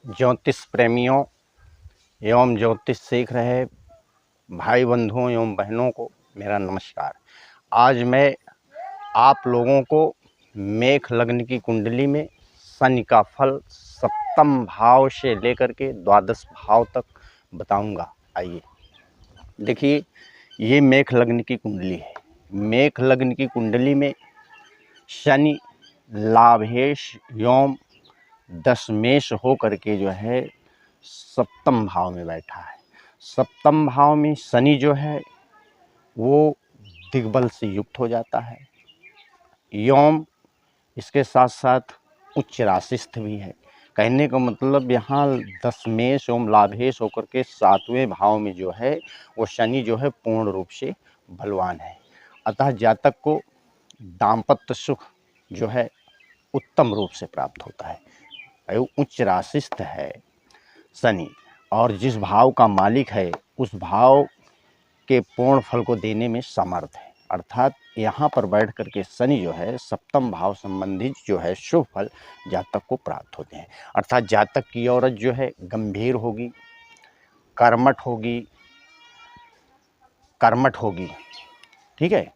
ज्योतिष प्रेमियों एवं ज्योतिष सीख रहे भाई बंधुओं एवं बहनों को मेरा नमस्कार। आज मैं आप लोगों को मेष लग्न की कुंडली में शनि का फल सप्तम भाव से लेकर के द्वादश भाव तक बताऊंगा। आइए देखिए, ये मेष लग्न की कुंडली है। मेष लग्न की कुंडली में शनि लाभेश एवं दशमेश हो करके जो है सप्तम भाव में बैठा है। सप्तम भाव में शनि जो है वो दिग्बल से युक्त हो जाता है एवं इसके साथ साथ उच्च राशिस्थ भी है। कहने का मतलब यहाँ दशमेश एवं लाभेश होकर के सातवें भाव में जो है वो शनि जो है पूर्ण रूप से बलवान है। अतः जातक को दाम्पत्य सुख जो है उत्तम रूप से प्राप्त होता है। उच्च राशिस्थ है शनि और जिस भाव का मालिक है उस भाव के पूर्ण फल को देने में समर्थ है। अर्थात यहाँ पर बैठ करके शनि जो है सप्तम भाव संबंधित जो है शुभ फल जातक को प्राप्त होते हैं। अर्थात जातक की औरत जो है गंभीर होगी, कर्मठ होगी, ठीक है,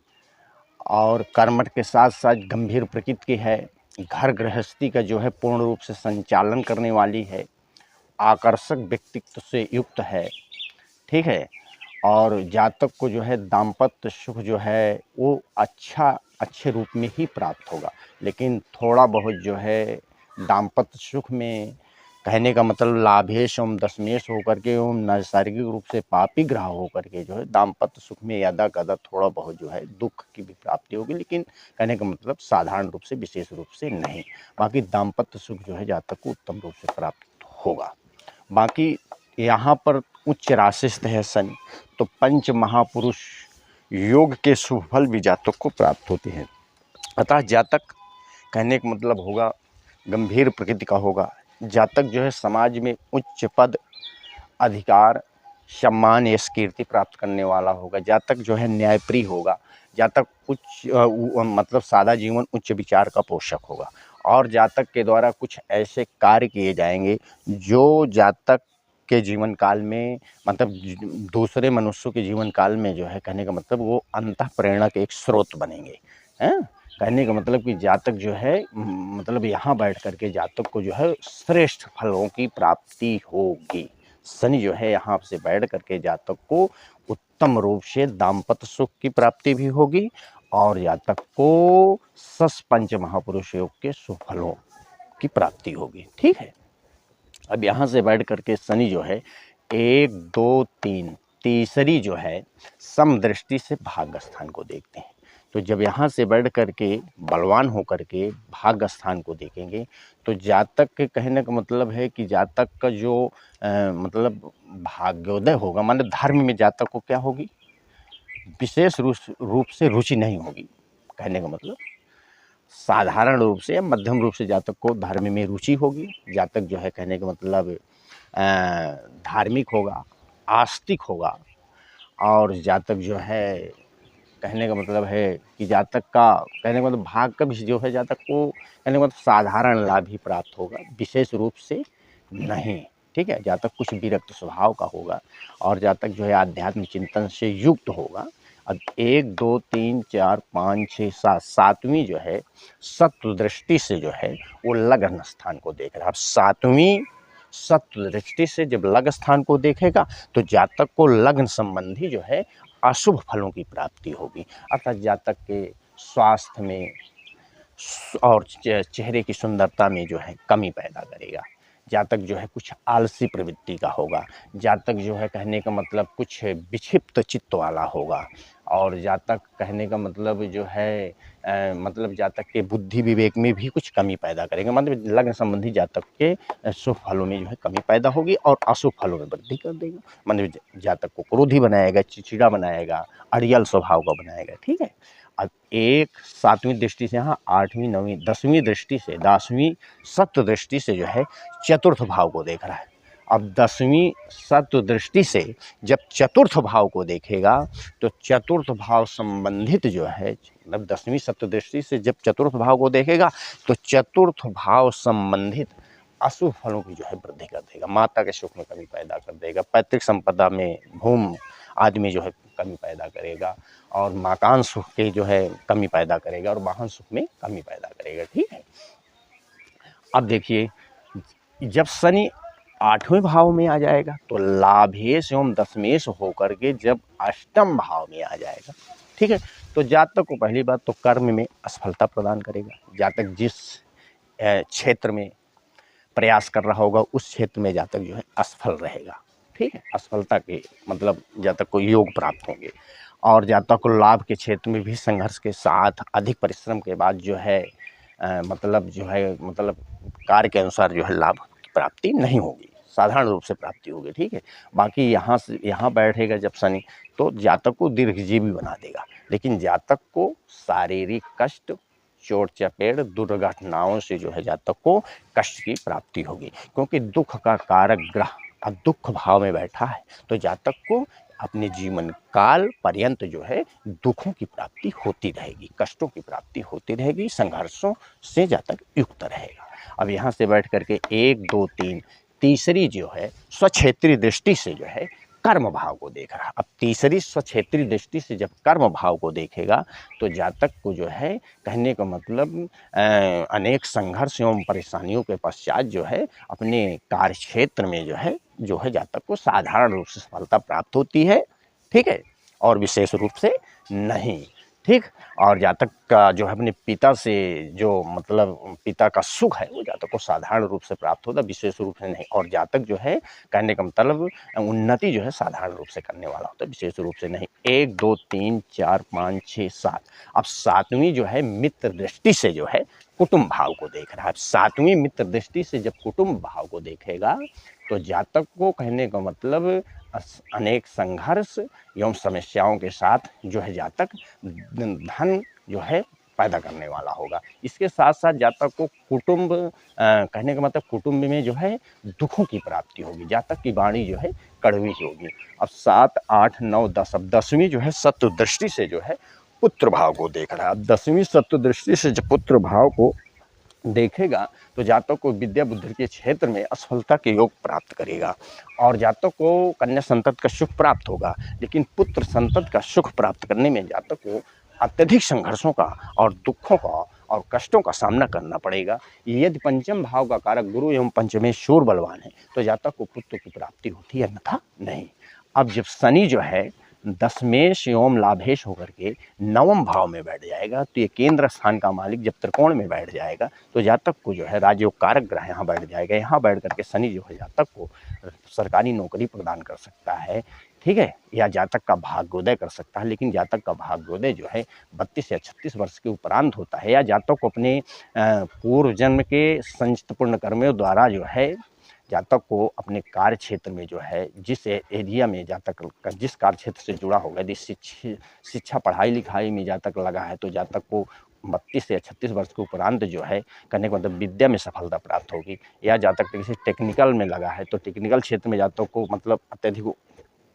और कर्मठ के साथ साथ गंभीर प्रकृति की है। घर गृहस्थी का जो है पूर्ण रूप से संचालन करने वाली है। आकर्षक व्यक्तित्व से युक्त है, ठीक है, और जातक को जो है दाम्पत्य सुख जो है वो अच्छे रूप में ही प्राप्त होगा। लेकिन थोड़ा बहुत जो है दाम्पत्य सुख में कहने का मतलब लाभेश एवं दशमेश होकर के एवं नैसर्गिक रूप से पापी ग्रह होकर के जो है दाम्पत्य सुख में यदा कदा थोड़ा बहुत जो है दुख की भी प्राप्ति होगी। लेकिन कहने का मतलब साधारण रूप से, विशेष रूप से नहीं। बाकी दाम्पत्य सुख जो है जातक को उत्तम रूप से प्राप्त होगा। बाकी यहाँ पर उच्च राशिस्थ है शनि, तो पंच महापुरुष योग के शुभ फल भी जातक को प्राप्त होते हैं। अतः जातक कहने का मतलब होगा गंभीर प्रकृति का होगा। जातक जो है समाज में उच्च पद, अधिकार, सम्मान, यश, कीर्ति प्राप्त करने वाला होगा। जातक जो है न्यायप्रिय होगा। जातक उच्च मतलब सादा जीवन उच्च विचार का पोषक होगा। और जातक के द्वारा कुछ ऐसे कार्य किए जाएंगे जो जातक के जीवन काल में मतलब दूसरे मनुष्यों के जीवन काल में जो है कहने का मतलब वो अंतः प्रेरणा के एक स्रोत बनेंगे। हैं, कहने का मतलब कि जातक जो है मतलब यहाँ बैठ करके जातक को जो है श्रेष्ठ फलों की प्राप्ति होगी। शनि जो है यहाँ से बैठ करके जातक को उत्तम रूप से दाम्पत्य सुख की प्राप्ति भी होगी और जातक को सस पंच महापुरुष योग के शुभ फलों की प्राप्ति होगी। ठीक है, अब यहाँ से बैठ करके शनि जो है 1, 2, 3 तीसरी जो है समदृष्टि से भाग्य स्थान को देखते हैं। तो जब यहाँ से बढ़ करके बलवान होकर के भाग्य स्थान को देखेंगे तो जातक के कहने का मतलब है कि जातक का जो मतलब भाग्योदय होगा, माने धर्म में जातक को क्या होगी, विशेष रूप से रुचि नहीं होगी। कहने का मतलब साधारण रूप से या मध्यम रूप से जातक को धर्म में रुचि होगी। जातक जो है कहने का मतलब धार्मिक होगा, आस्तिक होगा। और जातक जो है कहने का मतलब है कि जातक का कहने का मतलब भाग का भी जो है जातक को कहने का मतलब साधारण लाभ ही प्राप्त होगा, विशेष रूप से नहीं। ठीक है, जातक कुछ विरक्त स्वभाव का होगा और जातक जो है आध्यात्मिक चिंतन से युक्त होगा। अब 1, 2, 3, 4, 5, 6, 7 सातवीं जो है सत्व दृष्टि से जो है वो लग्न स्थान को देख रहा है। अब सातवीं सत्व दृष्टि से जब लग्न स्थान को देखेगा तो जातक को लग्न संबंधी जो है अशुभ फलों की प्राप्ति होगी। अर्थात जातक के स्वास्थ्य में और चेहरे की सुंदरता में जो है कमी पैदा करेगा। जातक जो है कुछ आलसी प्रवृत्ति का होगा। जातक जो है कहने का मतलब कुछ विक्षिप्त चित्त वाला होगा। और जातक कहने का मतलब जो है मतलब जातक के बुद्धि विवेक में भी कुछ कमी पैदा करेगा। मतलब लग्न संबंधी जातक के शुभ फलों में जो है कमी पैदा होगी और अशुभ फलों में वृद्धि कर देगा। मतलब जातक को क्रोधी बनाएगा, चिड़चिड़ा बनाएगा, अड़ियल स्वभाव का बनाएगा। ठीक है, अब एक सातवीं दृष्टि से यहाँ 8वीं 9वीं 10वीं दृष्टि से 10वीं सत्व दृष्टि से जो है चतुर्थ भाव को देख रहा है। अब 10वीं सत्व दृष्टि से जब चतुर्थ भाव को देखेगा तो चतुर्थ भाव संबंधित जो है मतलब 10वीं सत्व दृष्टि से जब चतुर्थ भाव को देखेगा तो चतुर्थ भाव संबंधित अशुभ फलों की जो है वृद्धि कर देगा, माता के सुख में कमी पैदा कर देगा, पैतृक संपदा में भूमि आदि में जो है कमी पैदा करेगा, और मकान सुख के जो है कमी पैदा करेगा, और वाहन सुख में कमी पैदा करेगा। ठीक है, अब देखिए जब शनि 8वें भाव में आ जाएगा तो लाभेश एवं दशमेश होकर के जब अष्टम भाव में आ जाएगा, ठीक है, तो जातक को पहली बात तो कर्म में असफलता प्रदान करेगा। जातक जिस क्षेत्र में प्रयास कर रहा होगा उस क्षेत्र में जातक जो है असफल रहेगा। ठीक है, असफलता के मतलब जातक को योग प्राप्त होंगे, और जातक को लाभ के क्षेत्र में भी संघर्ष के साथ अधिक परिश्रम के बाद जो है मतलब जो है मतलब कार्य के अनुसार जो है लाभ की प्राप्ति नहीं होगी, साधारण रूप से प्राप्ति होगी। ठीक है, बाकी यहाँ से यहाँ बैठेगा जब शनि तो जातक को दीर्घजीवी बना देगा, लेकिन जातक को शारीरिक कष्ट, चोट चपेट, दुर्घटनाओं से जो है जातक को कष्ट की प्राप्ति होगी, क्योंकि दुख का कारक ग्रह अब दुख भाव में बैठा है, तो जातक को अपने जीवन काल पर्यंत जो है दुखों की प्राप्ति होती रहेगी, कष्टों की प्राप्ति होती रहेगी, संघर्षों से जातक युक्त रहेगा। अब यहाँ से बैठ करके 1 2 3 तीसरी जो है स्वक्षेत्रीय दृष्टि से जो है कर्म भाव को देख रहा है। अब तीसरी स्वक्षेत्रीय दृष्टि से जब कर्म भाव को देखेगा तो जातक को जो है कहने का मतलब अनेक संघर्ष एवं परेशानियों के पश्चात जो है अपने कार्य क्षेत्र में जो है जातक को साधारण रूप से सफलता प्राप्त होती है। ठीक है, और विशेष रूप से नहीं। ठीक, और जातक का जो है अपने पिता से जो मतलब पिता का सुख है वो जातक को साधारण रूप से प्राप्त होता है, विशेष रूप से नहीं। और जातक जो है कहने का मतलब उन्नति जो है साधारण रूप से करने वाला होता है, विशेष रूप से नहीं। 1 2 3 4 5 6 7 अब 7वीं जो है मित्र दृष्टि से जो है कुटुंब भाव को देख रहा है। 7वीं मित्र दृष्टि से जब कुटुंब भाव को देखेगा तो जातक को कहने का मतलब अनेक संघर्ष एवं समस्याओं के साथ जो है जातक धन जो है पैदा करने वाला होगा। इसके साथ साथ जातक को कुटुंब कहने का मतलब कुटुंब में जो है दुखों की प्राप्ति होगी, जातक की वाणी जो है कड़वी होगी। अब 7 8 9 10 अब 10वीं जो है शत्रु दृष्टि से जो है पुत्र भाव को देख रहा है। अब 10वीं शत्रु दृष्टि से जब पुत्र भाव को देखेगा तो जातक को विद्या बुद्धि के क्षेत्र में असफलता के योग प्राप्त करेगा, और जातक को कन्या संतति का सुख प्राप्त होगा, लेकिन पुत्र संतति का सुख प्राप्त करने में जातक को अत्यधिक संघर्षों का और दुखों का और कष्टों का सामना करना पड़ेगा। यदि पंचम भाव का कारक गुरु एवं पंचमेश्वर बलवान है तो जातक को पुत्र की प्राप्ति होती है, अन्यथा नहीं। अब जब शनि जो है दशमेश एवं लाभेश होकर के 9वें भाव में बैठ जाएगा तो ये केंद्र स्थान का मालिक जब त्रिकोण में बैठ जाएगा तो जातक को जो है राजयोग कारक ग्रह यहाँ बैठ जाएगा। यहाँ बैठ करके शनि जो है जातक को सरकारी नौकरी प्रदान कर सकता है। ठीक है, या जातक का भाग्योदय कर सकता है, लेकिन जातक का भाग्योदय जो है 32 या 36 वर्ष के उपरांत होता है, या जातक को अपने पूर्व जन्म के संचित पुण्य कर्मों द्वारा जो है जातक को अपने कार्य क्षेत्र में जो है जिस एरिया में जातक का जिस कार्य क्षेत्र से जुड़ा होगा, यदि शिक्षा पढ़ाई लिखाई में जातक लगा है तो जातक को 32 या 36 वर्ष के उपरांत जो है करने का मतलब विद्या में सफलता प्राप्त होगी। या जातक किसी टेक्निकल में लगा है तो टेक्निकल क्षेत्र में जातक को मतलब अत्यधिक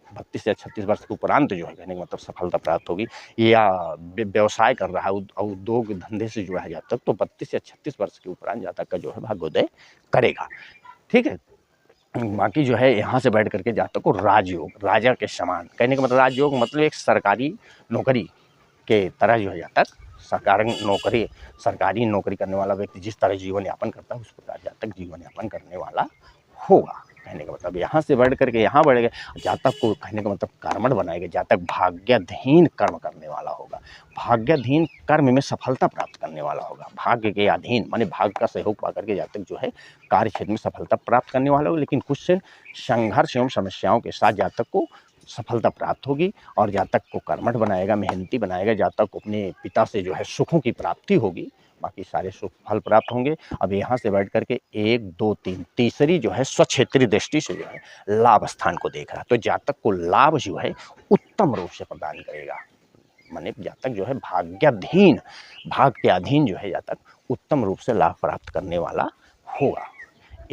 32 या 36 वर्ष के उपरांत जो है कहने का मतलब सफलता प्राप्त होगी। या व्यवसाय कर रहा है, उद्योग धंधे से जुड़ा है जातक तो 32 या 36 वर्ष के उपरांत जातक का जो है भाग्योदय करेगा। ठीक है, बाकी जो है यहाँ से बैठ करके जातक को राजयोग राजा के समान कहने का मतलब राजयोग मतलब एक सरकारी नौकरी के तरह जो है जातक सरकारी नौकरी करने वाला व्यक्ति जिस तरह जीवन यापन करता है उस प्रकार जातक जीवन यापन करने वाला होगा। कहने का मतलब यहाँ से बढ़ करके यहाँ बढ़ गए जातक को कहने का मतलब कर्मठ बनाएगा, जातक भाग्याधीन कर्म करने वाला होगा, भाग्याधीन कर्म में सफलता प्राप्त करने वाला होगा। भाग्य के अधीन माने भाग्य का सहयोग पा करके जातक जो है कार्य क्षेत्र में सफलता प्राप्त करने वाला होगा, लेकिन कुछ संघर्ष एवं समस्याओं के साथ जातक को सफलता प्राप्त होगी, और जातक को कर्मठ बनाएगा, मेहनती बनाएगा, जातक को अपने पिता से जो है सुखों की प्राप्ति होगी, बाकी सारे सुख फल प्राप्त होंगे। अब यहाँ से बैठ करके 1 2 3 तीसरी जो है स्वक्षेत्रीय दृष्टि से जो है लाभ स्थान को देख रहा है तो जातक को लाभ जो है उत्तम रूप से प्रदान करेगा। माने जातक जो है भाग्याधीन भाग्य के अधीन जो है जातक उत्तम रूप से लाभ प्राप्त करने वाला होगा।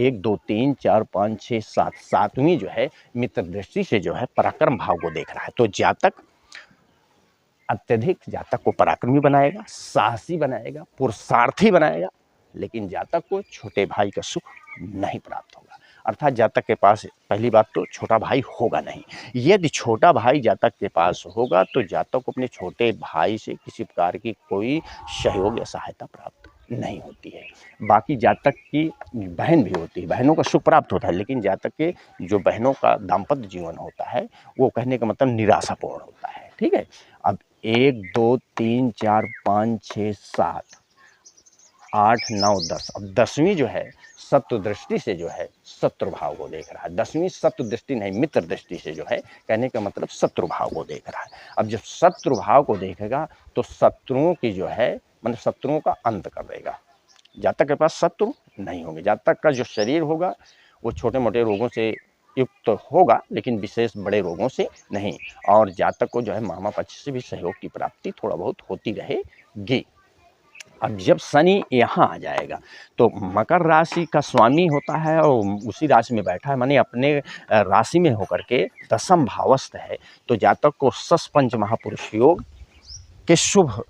1 2 3 4 5 6 7 7वीं जो है मित्र दृष्टि से जो है पराक्रम भाव को देख रहा है तो जातक अत्यधिक जातक को पराक्रमी बनाएगा, साहसी बनाएगा, पुरुषार्थी बनाएगा। लेकिन जातक को छोटे भाई का सुख नहीं प्राप्त होगा। अर्थात जातक के पास पहली बात तो छोटा भाई होगा नहीं। यदि छोटा भाई जातक के पास होगा तो जातक को अपने छोटे भाई से किसी प्रकार की कोई सहयोग या सहायता प्राप्त नहीं होती है। बाकी जातक की बहन भी होती है, बहनों का सुख प्राप्त होता है, लेकिन जातक के जो बहनों का दाम्पत्य जीवन होता है वो कहने का मतलब निराशापूर्ण होता है। ठीक है। अब 1 2 3 4 5 6 7 8 9 10, अब 10वीं जो है शत्रु दृष्टि से जो है शत्रु भाव को देख रहा है। 10वीं शत्रु दृष्टि नहीं, मित्र दृष्टि से जो है कहने का मतलब शत्रु भाव को देख रहा है। अब जब शत्रु भाव को देखेगा तो शत्रुओं की जो है मतलब शत्रुओं का अंत कर देगा। जातक के पास शत्रु नहीं होंगे। जातक का जो शरीर होगा वो छोटे मोटे रोगों से युक्त होगा, लेकिन विशेष बड़े रोगों से नहीं। और जातक को जो है मामा पक्ष से भी सहयोग की प्राप्ति थोड़ा बहुत होती रहेगी। अब जब शनि यहाँ आ जाएगा तो मकर राशि का स्वामी होता है और उसी राशि में बैठा है, माने अपने राशि में होकर के दशम भावस्थ है, तो जातक को सस पंच महापुरुष योग के शुभ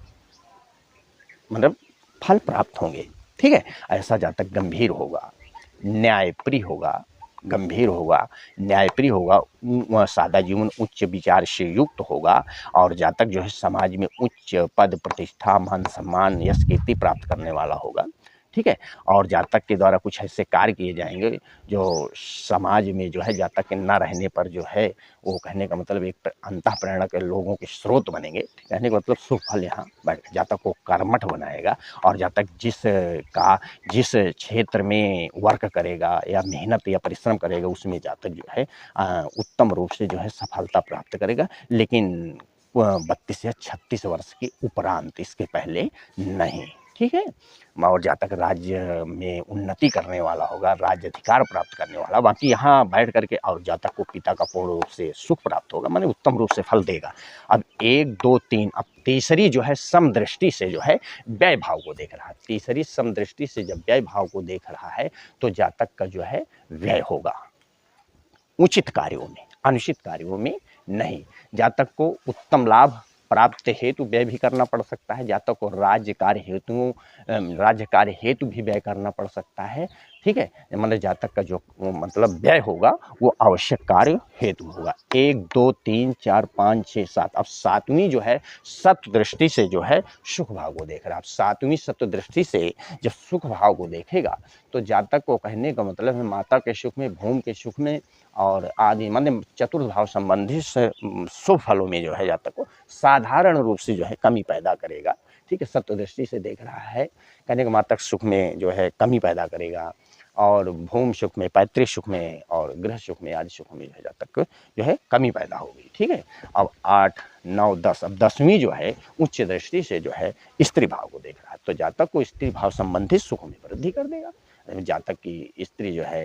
मतलब फल प्राप्त होंगे। ठीक है। ऐसा जातक गंभीर होगा, न्यायप्रिय होगा, गंभीर होगा, न्यायप्रिय होगा, सादा जीवन उच्च विचार से युक्त होगा और जातक जो है समाज में उच्च पद प्रतिष्ठा मान सम्मान यश कीर्ति प्राप्त करने वाला होगा। ठीक है। और जातक के द्वारा कुछ ऐसे कार्य किए जाएंगे जो समाज में जो है जातक के न रहने पर जो है वो कहने का मतलब एक अंतः प्रेरणा के लोगों के स्रोत बनेंगे। कहने का मतलब शुभ फल यहाँ जातक को कर्मठ बनाएगा। और जातक जिस क्षेत्र में वर्क करेगा या मेहनत या परिश्रम करेगा उसमें जातक जो है उत्तम रूप से जो है सफलता प्राप्त करेगा, लेकिन 32 या 36 वर्ष के उपरांत, इसके पहले नहीं। ठीक है। और जातक राज्य में उन्नति करने वाला होगा, राज्य अधिकार प्राप्त करने वाला। बाकी यहाँ बैठ करके और जातक को पिता का पूर्ण रूप से सुख प्राप्त होगा, माने उत्तम रूप से फल देगा। अब 1 2 3, अब तीसरी जो है समदृष्टि से जो है व्यय भाव को देख रहा है। तीसरी समदृष्टि से जब व्यय भाव को देख रहा है तो जातक का जो है व्यय होगा उचित कार्यों में, अनुचित कार्यों में नहीं। जातक को उत्तम लाभ प्राप्त हेतु व्यय भी करना पड़ सकता है। जातक को राज्य कार्य हेतु भी व्यय करना पड़ सकता है। ठीक है। मतलब जातक का जो मतलब व्यय होगा वो आवश्यक कार्य हेतु होगा। 1 2 3 4 5 6 7, अब 7वीं जो है सत्व दृष्टि से जो है सुख भाव को देख रहा है। अब 7वीं सत्व दृष्टि से जब सुख भाव को देखेगा तो जातक को कहने का मतलब है माता के सुख में, भूमि के सुख में और आदि माने चतुर्थ भाव संबंधित शुभ फलों में जो है जातक को साधारण रूप से जो है कमी पैदा करेगा। ठीक है। सत्व दृष्टि से देख रहा है, कहने का मातक सुख में जो है कमी पैदा करेगा और भूमि सुख में, पैतृक सुख में और गृह सुख में आदि सुख में जो है जातक जो है कमी पैदा होगी। ठीक है। अब 8 9 10, अब 10वीं जो है उच्च दृष्टि से जो है स्त्री भाव को देख रहा है, तो जातक को स्त्री भाव संबंधित सुखों में वृद्धि कर देगा। जातक की स्त्री जो है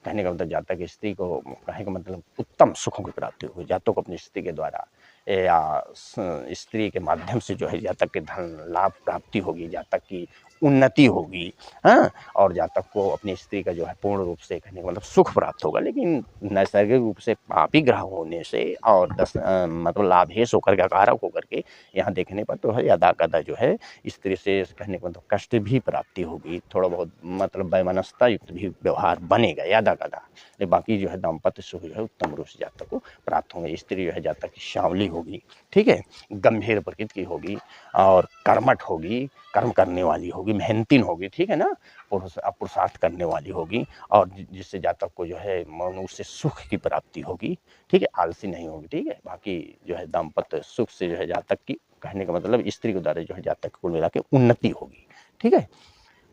कहने का मतलब जातक की स्त्री को कहने का मतलब उत्तम सुखों की प्राप्ति होगी। जातक को अपनी स्त्री के द्वारा या स्त्री के माध्यम से जो है जातक के धन लाभ प्राप्ति होगी, जातक की उन्नति होगी। हाँ। और जातक को अपनी स्त्री का जो है पूर्ण रूप से कहने का मतलब सुख प्राप्त होगा, लेकिन नैसर्गिक रूप से पापी ग्रह होने से और मतलब लाभेश होकर के कारक होकर के यहाँ देखने पर तो है यदा कदा जो है स्त्री से कहने का मतलब कष्ट भी प्राप्ति होगी, थोड़ा बहुत मतलब वैमनस्यता युक्त भी व्यवहार बनेगा यदा कदा। लेकिन बाकी जो है दाम्पत्य सुख जो है उत्तम रूप से जातक को प्राप्त होंगे। स्त्री जो है जातक की सांवली होगी। ठीक है। गंभीर प्रकृति की होगी और कर्मठ होगी, कर्म करने वाली होगी, मेहनतीन होगी। ठीक है ना। पुरुषार्थ करने वाली होगी और जिससे जातक को जो है उससे सुख की प्राप्ति होगी। ठीक है। आलसी नहीं होगी। ठीक है। बाकी जो है दाम्पत्य सुख से जो है जातक की कहने का मतलब स्त्री के द्वारा जो है जातक को मिला के उन्नति होगी। ठीक है।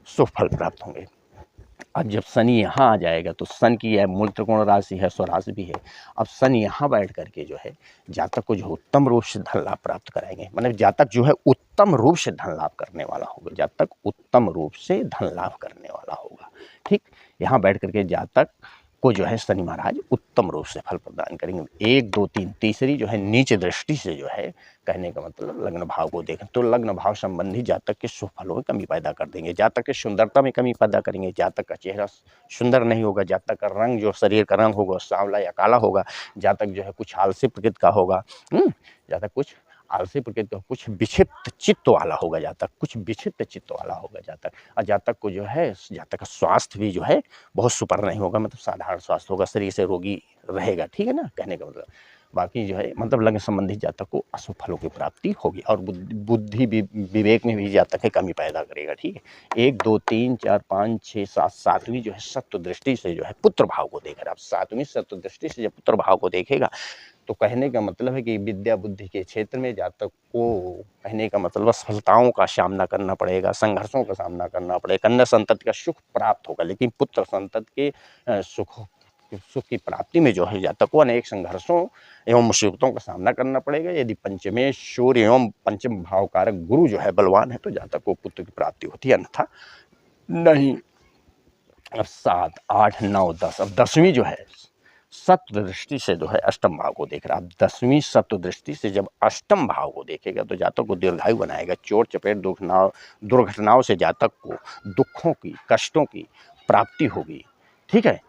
शुभ फल प्राप्त होंगे। अब जब शनि यहाँ आ जाएगा तो सन की यह मूल त्रिकोण राशि है, स्वराशि भी है। अब शनि यहाँ बैठ करके जो है जातक को जो उत्तम रूप से धन लाभ प्राप्त कराएंगे, मतलब जातक जो है उत्तम रूप से धन लाभ करने वाला होगा। जातक उत्तम रूप से धन लाभ करने वाला होगा। ठीक। यहाँ बैठ करके जातक को जो है शनि महाराज उत्तम रूप से फल प्रदान करेंगे। 1 2 3, तीसरी जो है नीच दृष्टि से जो है कहने का मतलब लग्न भाव को देखें तो लग्न भाव संबंधी जातक के शुभ फलों में कमी पैदा कर देंगे, जातक के सुंदरता में कमी पैदा करेंगे। जातक का चेहरा सुंदर नहीं होगा, जातक का रंग जो शरीर का रंग होगा सांवला या काला होगा, जातक जो है कुछ आलसी प्रकृति का होगा। जातक कुछ आलसी प्रकृति का, कुछ विक्षिप्त चित्त वाला होगा जातक, कुछ विक्षिप्त चित्त वाला होगा जातक। और जातक को जो है, जातक का स्वास्थ्य भी जो है बहुत सुपर नहीं होगा, मतलब साधारण स्वास्थ्य होगा, शरीर से रोगी रहेगा, ठीक है ना, कहने का मतलब। बाकी जो है मतलब लग्न संबंधित जातक को अशुभ फलों की प्राप्ति होगी, और बुद्धि विवेक में भी जातक है कमी पैदा करेगा, ठीक है। 1 2 3 4 5 6 7 सातवीं जो है सत्व दृष्टि से जो है पुत्र भाव को देख रहा है। अब सातवीं सत्व दृष्टि से जब पुत्र भाव को देखेगा तो कहने का मतलब है कि विद्या बुद्धि के क्षेत्र में जातक को, कहने का मतलब असफलताओं का सामना करना पड़ेगा, संघर्षों का सामना करना पड़ेगा। कन्या संतति का सुख प्राप्त होगा, लेकिन पुत्र संतति के सुख की प्राप्ति में जो है जातक को अनेक संघर्षों एवं मुसीबतों का सामना करना पड़ेगा। यदि पंचमेश्वर एवं पंचम भाव कारक गुरु जो है बलवान है तो जातक को पुत्र की प्राप्ति होती है, अन्यथा नहीं। अब 7 8 9 10, अब 10वीं जो है सत्व दृष्टि से जो है अष्टम भाव को देख रहा है। अब 10वीं सत्व दृष्टि से जब अष्टम भाव को देखेगा तो जातक को दीर्घायु बनाएगा। चोट चपेट दुर्घटनाओं से जातक को दुखों की, कष्टों की प्राप्ति होगी, ठीक है,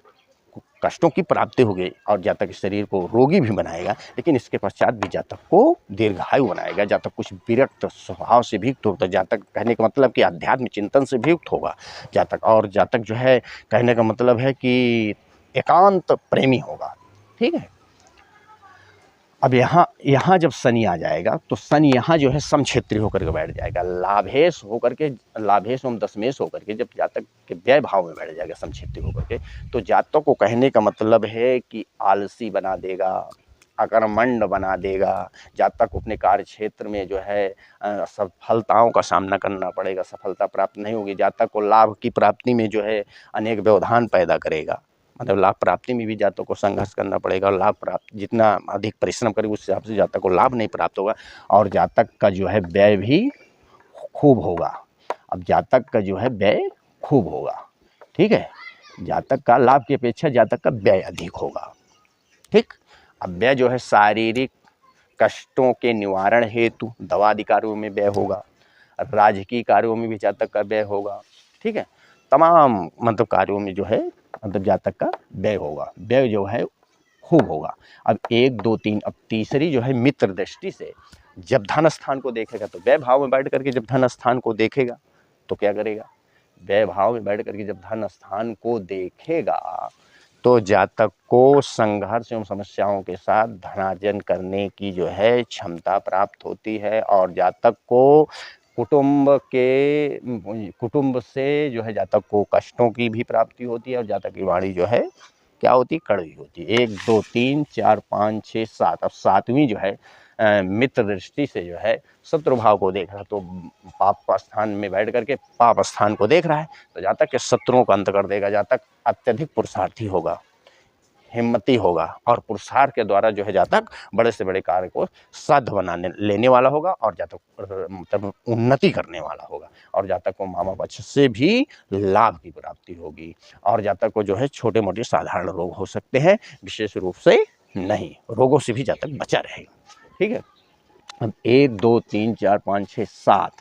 कष्टों की प्राप्ति होगी, और जातक के शरीर को रोगी भी बनाएगा। लेकिन इसके पश्चात भी जातक को दीर्घायु बनाएगा। जातक कुछ विरक्त स्वभाव से भी युक्त होता है, जातक कहने का मतलब कि आध्यात्मिक चिंतन से भी युक्त होगा जातक, और जातक जो है कहने का मतलब है कि एकांत प्रेमी होगा, ठीक है। अब यहाँ जब शनि आ जाएगा तो शनि यहाँ जो है समक्षेत्री होकर के बैठ जाएगा, लाभेश एवं दशमेश होकर के जब जातक के व्यय भाव में बैठ जाएगा समक्षेत्री होकर के, तो जातक को कहने का मतलब है कि आलसी बना देगा, अकर्मण्य बना देगा। जातक को अपने कार्य क्षेत्र में जो है सफलताओं का सामना करना पड़ेगा, सफलता प्राप्त नहीं होगी। जातक को लाभ की प्राप्ति में जो है अनेक व्यवधान पैदा करेगा, मतलब लाभ प्राप्ति में भी जातक को संघर्ष करना पड़ेगा, और लाभ प्राप्त जितना अधिक परिश्रम करेगा उस हिसाब से जातक को लाभ नहीं प्राप्त होगा, और जातक का जो है व्यय भी खूब होगा। अब जातक का जो है व्यय खूब होगा, ठीक है, जातक का लाभ की अपेक्षा जातक का व्यय अधिक होगा, ठीक। अब व्यय जो है शारीरिक कष्टों के निवारण हेतु दवादि कार्यों में व्यय होगा, राजकीय कार्यों में भी जातक का व्यय होगा, ठीक है, तमाम मतलब कार्यों में जो है मतलब जातक का व्यय होगा, व्यय जो है खूब होगा। अब 1 2 3, अब तीसरी जो है मित्र दृष्टि से जब धन स्थान को देखेगा तो व्यय भाव में बैठ करके जब धन स्थान को देखेगा तो क्या करेगा, व्यय भाव में बैठ करके जब धन स्थान को देखेगा तो जातक को संघर्ष एवं समस्याओं के साथ धनार्जन करने की जो है क्षमता प्राप्त होती है, और जातक को कुटुंब से जो है जातक को कष्टों की भी प्राप्ति होती है, और जातक की वाणी जो है क्या होती है, कड़वी होती है। 1 2 3 4 5 6 7, अब सातवीं जो है मित्र दृष्टि से जो है शत्रु भाव को देख रहा, तो पाप स्थान में बैठ करके पाप स्थान को देख रहा है, तो जातक के शत्रुओं का अंत कर देगा। जातक अत्यधिक पुरुषार्थी होगा, हिम्मती होगा, और पुरुषार्थ के द्वारा जो है जातक बड़े से बड़े कार्य को साध्य बनाने लेने वाला होगा, और जातक मतलब उन्नति करने वाला होगा, और जातक को मामा पक्ष से भी लाभ की प्राप्ति होगी, और जातक को जो है छोटे मोटे साधारण रोग हो सकते हैं, विशेष रूप से नहीं, रोगों से भी जातक बचा रहेगा, ठीक है। अब 1 2 3 4 5 6 7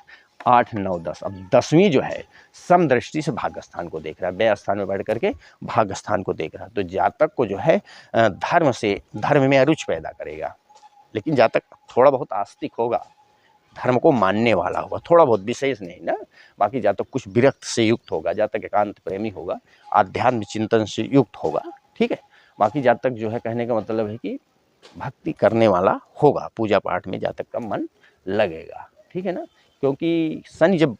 8 9 10, अब 10वीं जो है सम दृष्टि से भाग्य स्थान को देख रहा है, व्यय स्थान में बैठ करके भाग्य स्थान को देख रहा है, तो जातक को जो है धर्म में अरुचि पैदा करेगा, लेकिन जातक थोड़ा बहुत आस्तिक होगा, धर्म को मानने वाला होगा, थोड़ा बहुत, विशेष नहीं ना। बाकी जातक कुछ विरक्त से युक्त होगा, जातक एकांत प्रेमी होगा, आध्यात्मिक चिंतन से युक्त होगा, ठीक है। बाकी जातक जो है कहने का मतलब है कि भक्ति करने वाला होगा, पूजा पाठ में जातक का मन लगेगा, ठीक है ना। क्योंकि शनि जब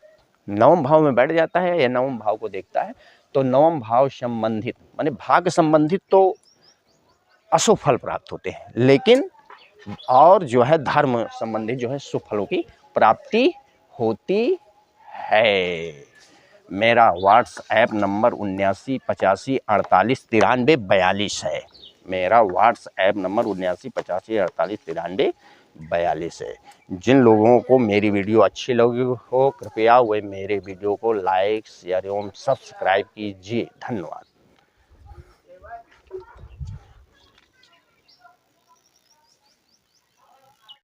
नवम भाव में बैठ जाता है या नवम भाव को देखता है तो नवम भाव संबंधित माने भाग्य संबंधित तो अशुभ फल प्राप्त होते हैं, लेकिन और जो है धर्म संबंधित जो है शुभ फलों की प्राप्ति होती है। मेरा व्हाट्सएप नंबर 7985489342 है। मेरा व्हाट्सएप नंबर 7985489342 है। जिन लोगों को मेरी वीडियो अच्छी लगी हो कृपया वे मेरे वीडियो को लाइक शेयर एवं सब्सक्राइब कीजिए। धन्यवाद।